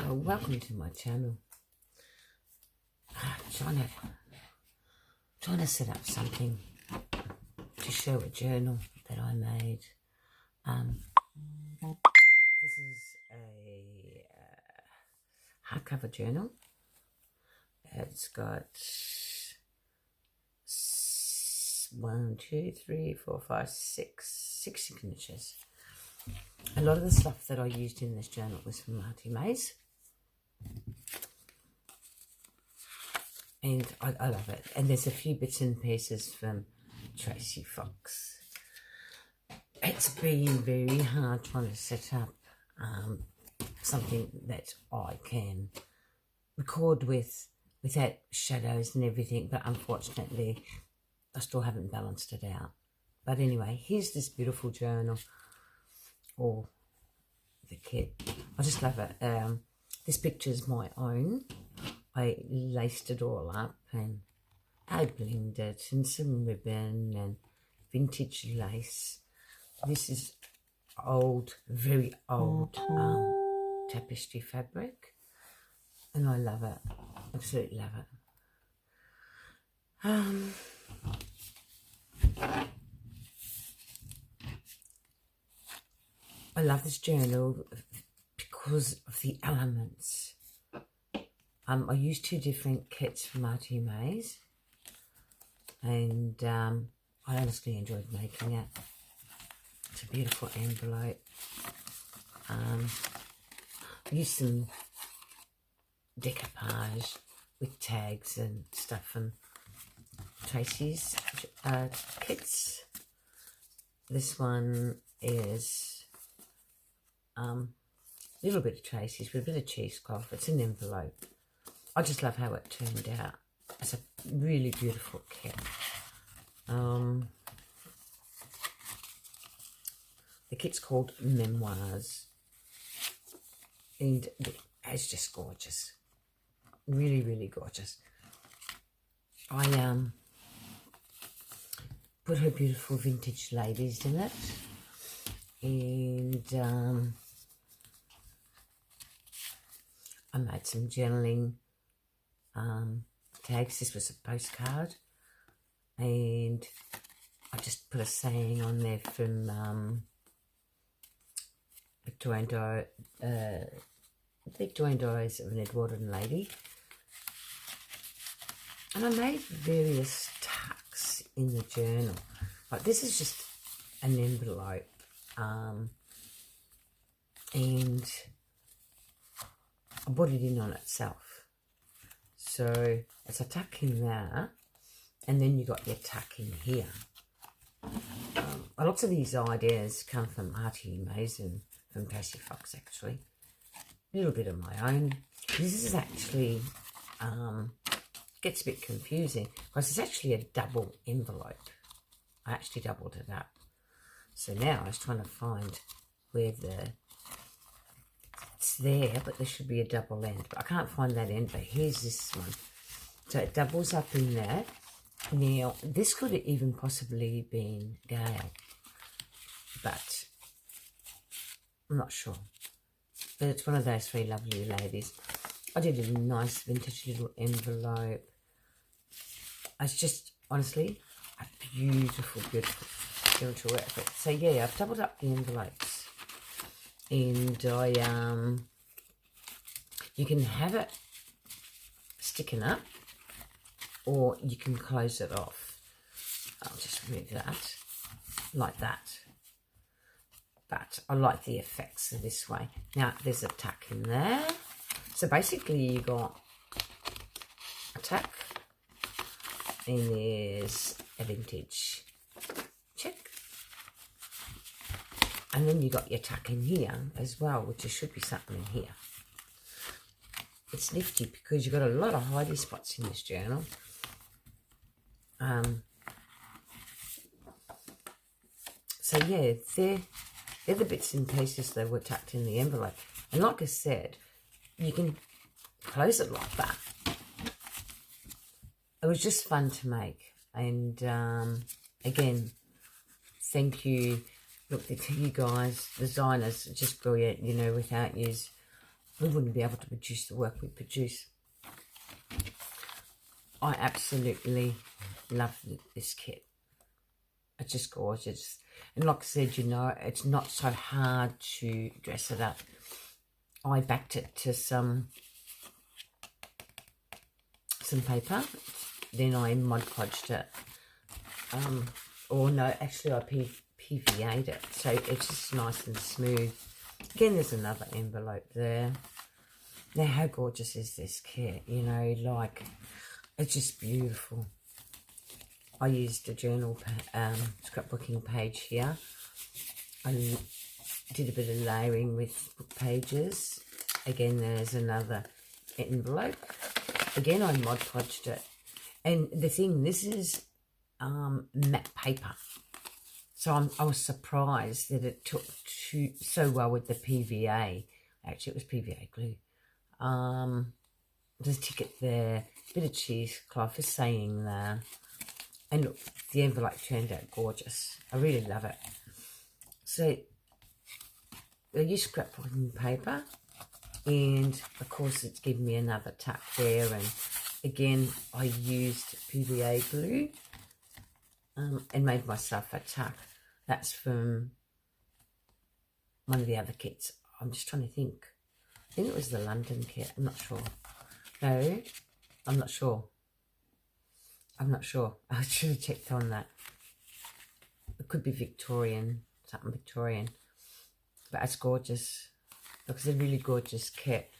So welcome to my channel. Trying to set up something to show a journal that I made. This is a hardcover journal. It's got 6 signatures. A lot of the stuff that I used in this journal was from Marty Mays. And I love it. And there's a few bits and pieces from Tracy Fox. It's been very hard trying to set up something that I can record without shadows and everything, but unfortunately I still haven't balanced it out. But anyway, here's this beautiful journal, or the kit. I just love it. This picture's my own. I laced it all up and I blinged it, and some ribbon and vintage lace. This is old, very old tapestry fabric, and I love it. Absolutely love it. I love this journal because of the elements. I used 2 different kits from Marty Mays, and I honestly enjoyed making it. It's a beautiful envelope. I used some decoupage with tags and stuff from Tracy's kits. This one is a little bit of Tracy's with a bit of cheesecloth. It's an envelope. I just love how it turned out. It's a really beautiful kit. The kit's called Memoirs, and it's just gorgeous. Really, really gorgeous. I put her beautiful vintage ladies in it, and I made some journaling tags. This was a postcard, and I just put a saying on there from Victorian Diaries of an Edwardian Lady. And I made various tucks in the journal. Like, this is just an envelope, and I put it in on itself. So it's a tuck in there, and then you got your tuck in here. Lots of these ideas come from Marty Mays and from Tracy Fox, actually. A little bit of my own. This is actually, gets a bit confusing because it's actually a double envelope. I actually doubled it up. So now I was trying to find where it's there, but there should be a double end. But I can't find that end, but here's this one. So it doubles up in there. Now, this could have even possibly been Gail, but I'm not sure. But it's one of those 3 lovely ladies. I did a nice vintage little envelope. It's just, honestly, a beautiful, beautiful spiritual effort. So yeah, I've doubled up the envelopes, and you can have it sticking up, or you can close it off. I'll just remove that, like that. But I like the effects of this way. Now, there's a tuck in there. So basically, you got a tuck, and there's a vintage check. And then you got your tuck in here as well, which should be something in here. It's nifty because you've got a lot of hidey spots in this journal. So yeah, they're the bits and pieces that were tucked in the envelope. And like I said, you can close it like that. It was just fun to make. And again, thank you. Look, you guys, designers, just brilliant. You know, without you, we wouldn't be able to produce the work we produce. I absolutely love this kit. It's just gorgeous. And like I said, you know, it's not so hard to dress it up. I backed it to some paper. Then I Mod Podged it. Or no, actually I PVA'd it. So it's just nice and smooth. Again, there's another envelope there. Now, how gorgeous is this kit? You know, like, it's just beautiful. I used a journal scrapbooking page here. I did a bit of layering with book pages. Again, there's another envelope. Again, I Mod Podged it. And the thing, this is matte paper. So I was surprised that it took so well with the PVA. Actually, it was PVA glue. There's a ticket there, bit of cheesecloth, a saying there. And look, the envelope turned out gorgeous. I really love it. So, I used scrapbooking paper. And, of course, it's given me another tuck there. And, again, I used PVA glue and made myself a tuck. That's from one of the other kits. I'm just trying to think. I think it was the London kit. I'm not sure. No, I'm not sure. I'm not sure. I should have checked on that. It could be Victorian, something Victorian. But it's gorgeous. Look, it's a really gorgeous kit.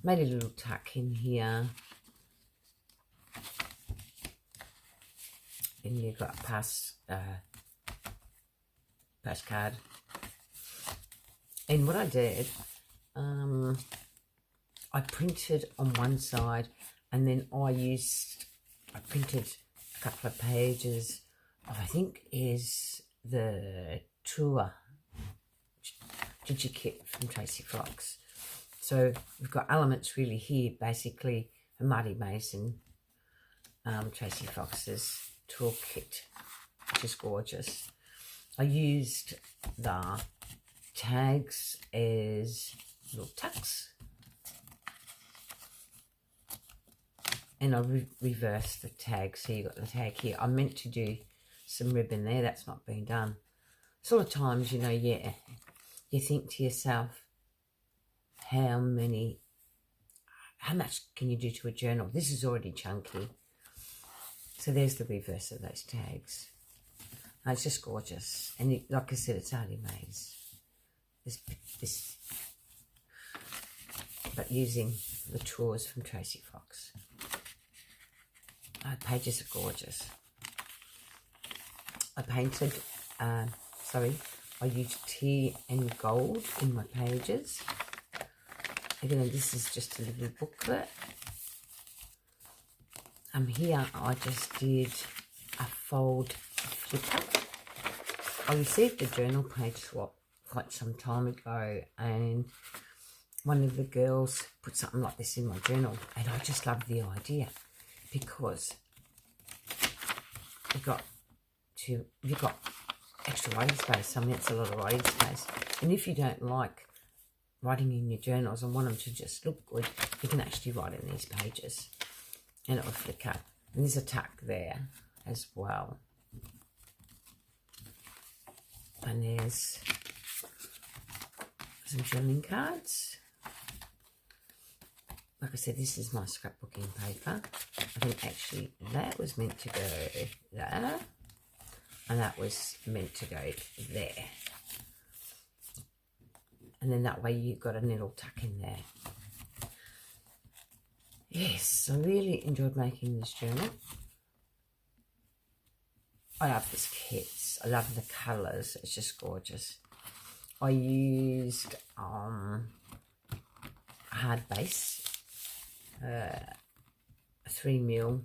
Made a little tuck in here. And you've got a postcard. And what I did, I printed on one side, and then I printed a couple of pages of, I think, is the tour DigiKit from Tracy Fox. So we've got elements really here, basically, for Marty Mason, Tracy Fox's toolkit, which is gorgeous. I used the tags as little tucks, and I reversed the tag, so you got the tag here. I meant to do some ribbon there, that's not been done. Sort of times, you know, yeah, you think to yourself, how much can you do to a journal? This is already chunky. So there's the reverse of those tags. It's just gorgeous. And like I said, it's Artie Mays. But using the tours from Tracy Fox. Pages are gorgeous. I painted, I used tea and gold in my pages. Again, this is just a little booklet. Here I just did a fold flipper. I received a journal page swap quite some time ago, and one of the girls put something like this in my journal, and I just love the idea because you've got extra writing space. I mean, it's a lot of writing space, and if you don't like writing in your journals and want them to just look good, you can actually write in these pages and it will flick up. And there's a tuck there as well. And there's some journaling cards. Like I said, this is my scrapbooking paper. I think actually that was meant to go there, and that was meant to go there. And then that way you've got a little tuck in there. Yes, I really enjoyed making this journal. I love this kit. I love the colours. It's just gorgeous. I used a hard base, a 3mm.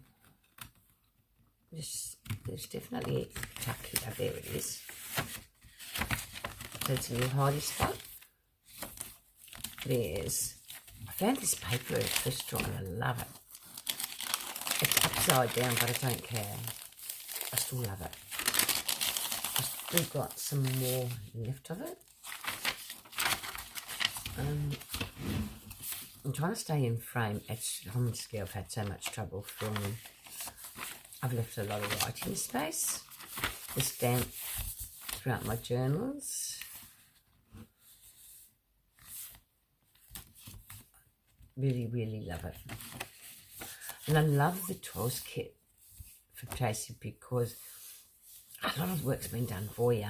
There's definitely a tuck here. There it is. So it's a little hidey spot. I found this paper at first try and I love it. It's upside down, but I don't care. I still love it. I've still got some more left of it. I'm trying to stay in frame. It's honestly, I've had so much trouble filming. I've left a lot of writing space. The stamp throughout my journals. Really, really love it. And I love the Tours kit for Tracy because a lot of work's been done for you.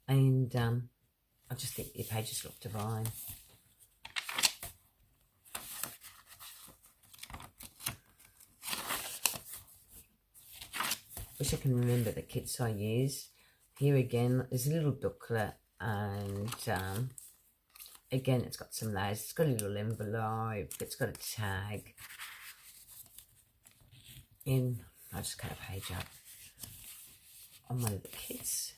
And I just think your pages look divine. Wish I can remember the kits I use. Here again, there's a little booklet, and again, it's got some layers. It's got a little envelope. It's got a tag. And I just cut a page up on one of the kits.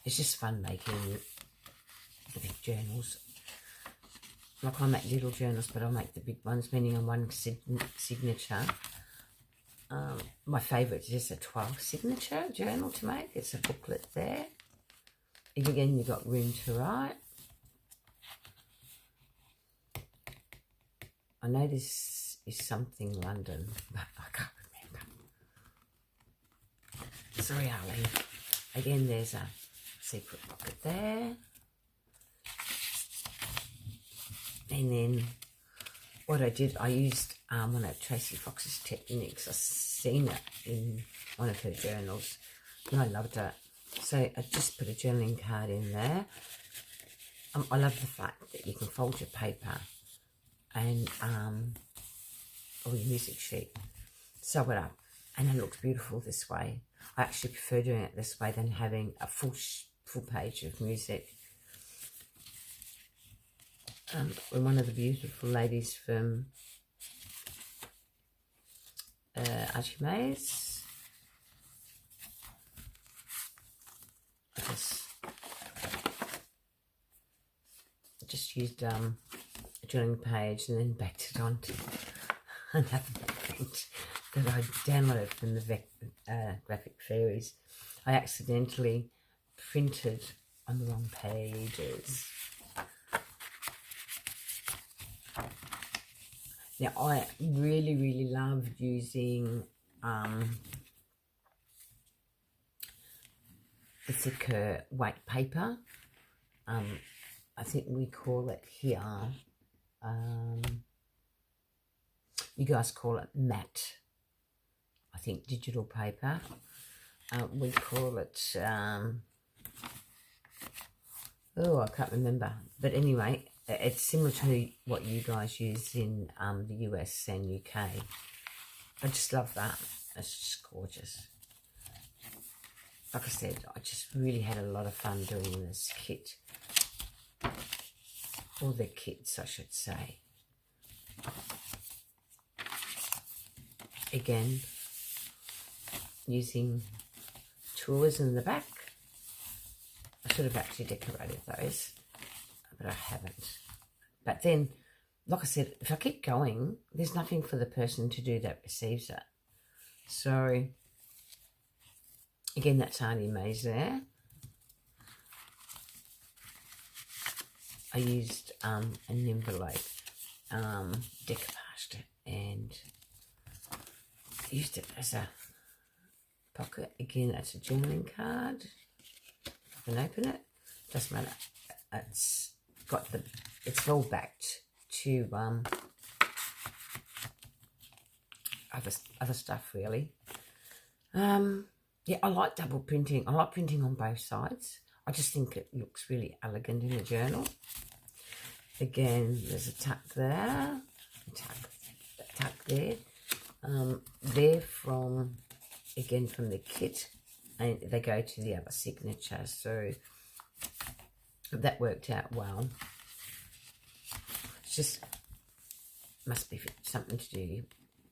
It's just fun making the big journals. Like I make little journals, but I'll make the big ones, meaning on one signature. My favourite is just a 12 signature journal to make. It's a booklet there. And again, you've got room to write. I know this is something London, but I can't remember. Sorry, Arlene. Again, there's a secret pocket there. And then what I did, I used one of Tracy Fox's techniques. I've seen it in one of her journals and I loved it. So I just put a journaling card in there. I love the fact that you can fold your paper and or your music sheet, sew it up, and it looks beautiful this way. I actually prefer doing it this way than having a full page of music. When one of the beautiful ladies from Archie Mays, I just used a journaling page and then backed it onto another page that I downloaded from the Graphic Fairies. I accidentally printed on the wrong pages. Now, I really, really love using the thicker white paper. I think we call it here, you guys call it matte, I think, digital paper. We call it, oh, I can't remember. But anyway, it's similar to what you guys use in the US and UK. I just love that. It's just gorgeous. Like I said, I just really had a lot of fun doing this kit. Or the kits, I should say. Again, using tours in the back. I should have actually decorated those, but I haven't. But then, like I said, if I keep going, there's nothing for the person to do that receives it. So, again, that's Arnie Mays there. I used an envelope, decoupaged it, and used it as a pocket. Again, that's a journaling card. I can open it. Doesn't matter. It's got the. It's all backed to other stuff really. Yeah, I like double printing. I like printing on both sides. I just think it looks really elegant in a journal. Again, there's a tuck there, a tuck there. They're from, again, from the kit, and they go to the other signature, so that worked out well. It's just, must be something to do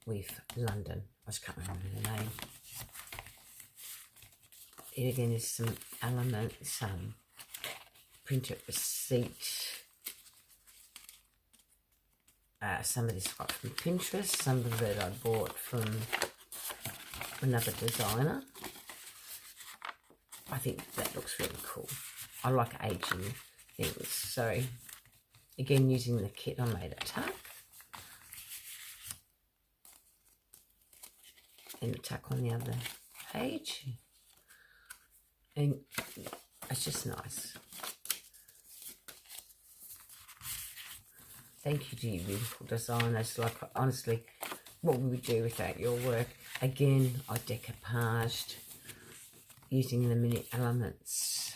with London. I just can't remember the name. Here again is some elements, some printed receipt. Some of this got from Pinterest, some of it I bought from another designer. I think that looks really cool. I like aging things, so again, using the kit, I made a tuck. And a tuck on the other page. And it's just nice. Thank you to you beautiful designers. Like, honestly, what would we do without your work? Again, I decoupaged using the mini elements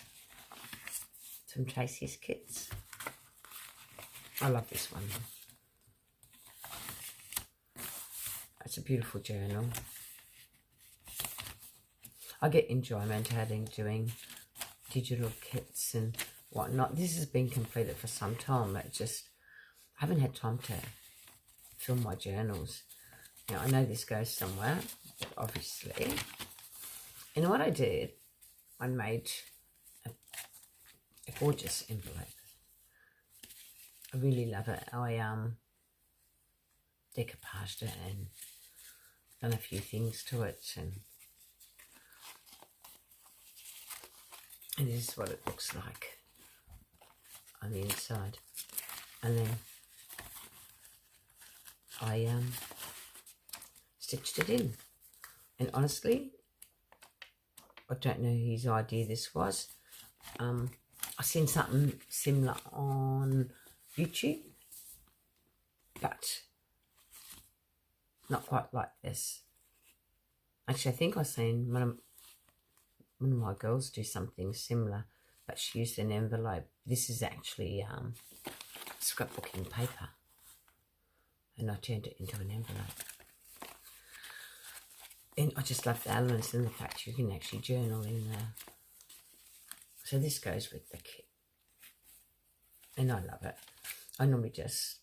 from Tracy's kits. I love this one. It's a beautiful journal. I get enjoyment out of doing digital kits and whatnot. This has been completed for some time. I haven't had time to film my journals. Now, I know this goes somewhere, but obviously. And what I did, I made a gorgeous envelope. I really love it. I decoupaged it and done a few things to it, and this is what it looks like on the inside. And then I stitched it in, and honestly, I don't know whose idea this was. I seen something similar on YouTube, but not quite like this. Actually, I think I seen one of my girls do something similar, but she used an envelope. This is actually scrapbooking paper, and I turned it into an envelope. And I just love the elements and the fact you can actually journal in there. So this goes with the kit, and I love it. I normally just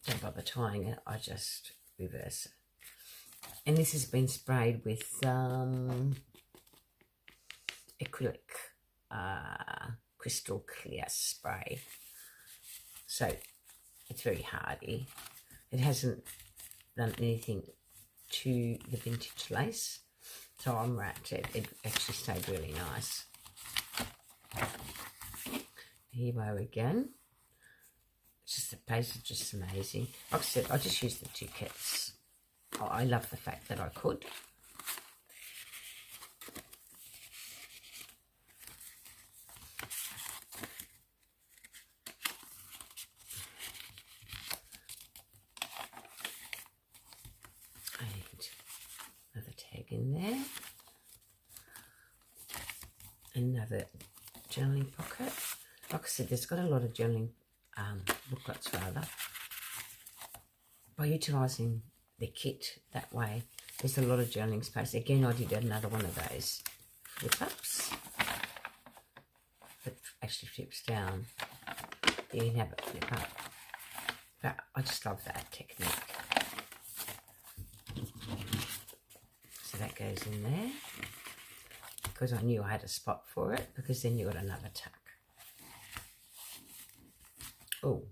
don't bother tying it, I just reverse it. And this has been sprayed with acrylic crystal clear spray, so it's very hardy. It hasn't done anything to the vintage lace, so I'm wrapped it. It actually stayed really nice. Here we go again. It's just the paste is just amazing. Like I said, I just used the two kits. Oh, I love the fact that I could. And another tag in there. Another journaling pocket. Like I said, there's got a lot of journaling booklets rather. By utilising the kit that way, there's a lot of journaling space. Again, I did another one of those flip ups that actually flips down. You can have it flip up, but I just love that technique. So that goes in there because I knew I had a spot for it, because then you got another tuck. Oh,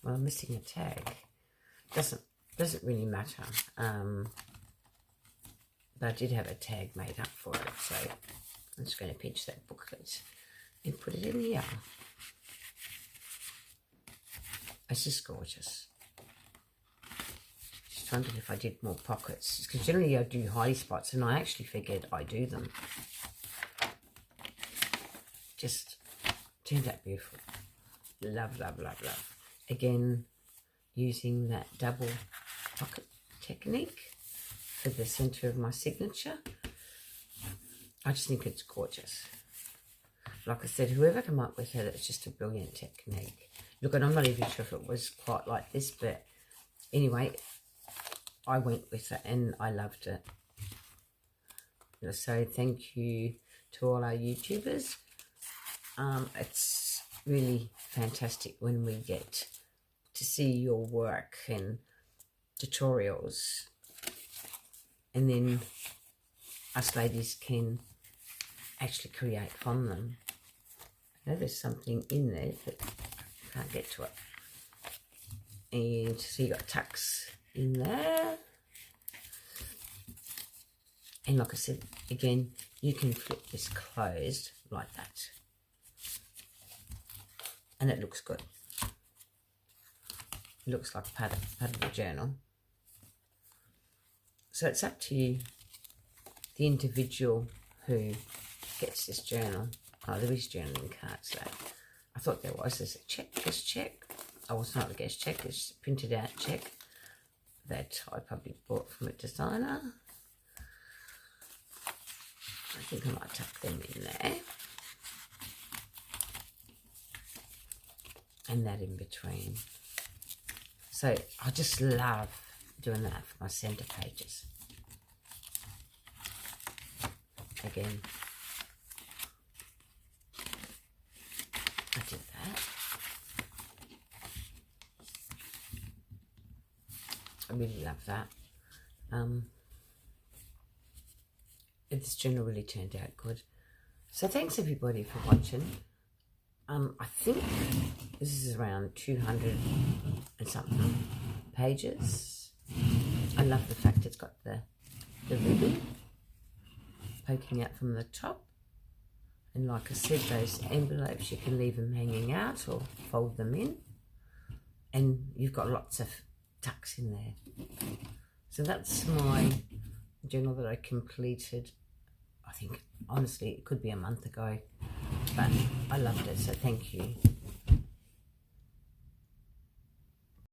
well, I'm missing a tag. Doesn't really matter. But I did have a tag made up for it, so I'm just going to pinch that booklet and put it in here. It's just gorgeous. Just wondered if I did more pockets, because generally I do hidey spots, and I actually figured I do them. Just turned out beautiful. Love, love, love, love. Again, using that double pocket technique for the centre of my signature. I just think it's gorgeous. Like I said, whoever came up with it, it's just a brilliant technique. Look, and I'm not even sure if it was quite like this, but anyway, I went with it and I loved it. So thank you to all our YouTubers. It's really fantastic when we get to see your work and tutorials, and then us ladies can actually create from them. I know there's something in there, but I can't get to it. And so you got tucks in there, and like I said, again, you can flip this closed like that. and it looks good. It looks like part of the journal. So it's up to you, the individual who gets this journal. Oh, there is journaling cards though. I thought there was. There's a check, guest check. Oh, it's not a guest check, it's a printed out check that I probably bought from a designer. I think I might tuck them in there. And that in between. So I just love doing that for my centre pages. Again, I did that. I really love that. This journal really turned out good. So thanks everybody for watching. I think this is around 200 and something pages. I love the fact it's got the ribbon poking out from the top. And like I said, those envelopes, you can leave them hanging out or fold them in. And you've got lots of tucks in there. So that's my journal that I completed. I think, honestly, it could be a month ago. But I loved it, so thank you.